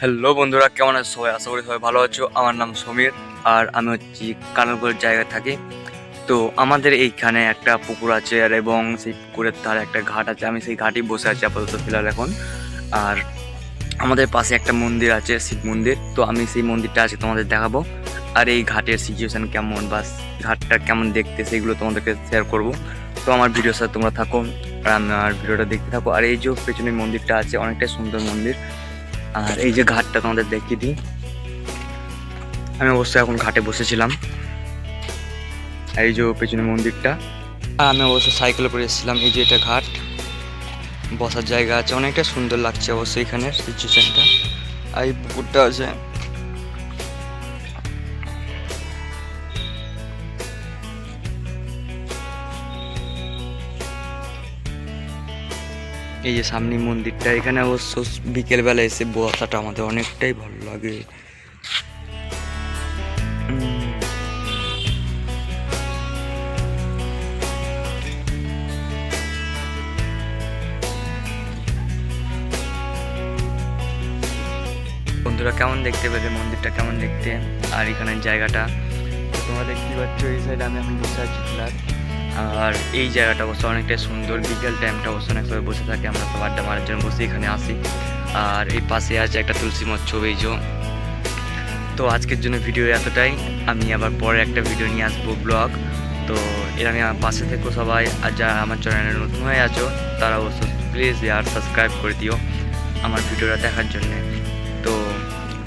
Hello বন্ধুরা, কেমন আছো সবাই? আশা করি সবাই ভালো আছো। আমার নাম সমীর, আর আমি হচ্ছি কানালপুরের জায়গায় থাকি। তো আমাদের এইখানে একটা পুকুর আছে, আর এবং সেই পুকুরের ধারে একটা ঘাট আছে। আমি সেই ঘাটেই বসে আছি আপাতত ফিলহাল এখন। আর আমাদের পাশে একটা মন্দির আছে, শিব মন্দির। তো আমি সেই মন্দিরটা আজকে তোমাদের দেখাবো, আর এই ঘাটের সিচুয়েশান কেমন বা ঘাটটা কেমন দেখতে সেগুলো তোমাদেরকে শেয়ার করব। তো আমার ভিডিওর সাথে তোমরা থাকো, আর আমার ভিডিওটা দেখতে থাকো। আর এই যে পেছনে মন্দিরটা আছে, অনেকটাই সুন্দর মন্দির। আর এই যে ঘাটটা তোমাদের দেখিয়ে দিই। আমি অবশ্যই এখন ঘাটে বসেছিলাম, এই যে পেছনে মন্দিরটা। আর আমি অবশ্য সাইকেলে করে এসেছিলাম। এই যে এটা ঘাট, বসার জায়গা আছে, অনেকটা সুন্দর লাগছে অবশ্যই এখানের সিচুয়েশনটা। আর এই পুকুরটা আছে। এই যে সামনে মন্দিরটা, এখানে অবশ্য বিকেলবেলা এসে বসাটা আমাদের অনেকটাই ভালো লাগে। বন্ধুরা, কেমন দেখতে পেলে মন্দিরটা, কেমন দেখতে আর এখানের জায়গাটা? তো তোমরা দেখতে পাচ্ছ এই সাইডে আমি এখন বসে আছি ফ্ল্যাট। আর এই জায়গাটা অবশ্য অনেকটাই সুন্দর। বিকেল টাইমটা অবশ্য অনেক সময় বসে থাকি, আমরা সব আড্ডা মারার জন্য বসে এখানে আসি। আর এই পাশে আছে একটা তুলসী মচ্ছব, এই যে। তো আজকের জন্য ভিডিও এতটাই। আমি আবার পরে একটা ভিডিও নিয়ে আসবো, ব্লগ। তো এর আমি আমার পাশে থেকো সবাই। আর যারা আমার চ্যানেলে নতুন হয়ে আছো তারা অবশ্য প্লিজ আর সাবস্ক্রাইব করে দিও আমার ভিডিওটা দেখার জন্যে। তো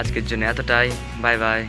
আজকের জন্য এতটাই। Bye bye.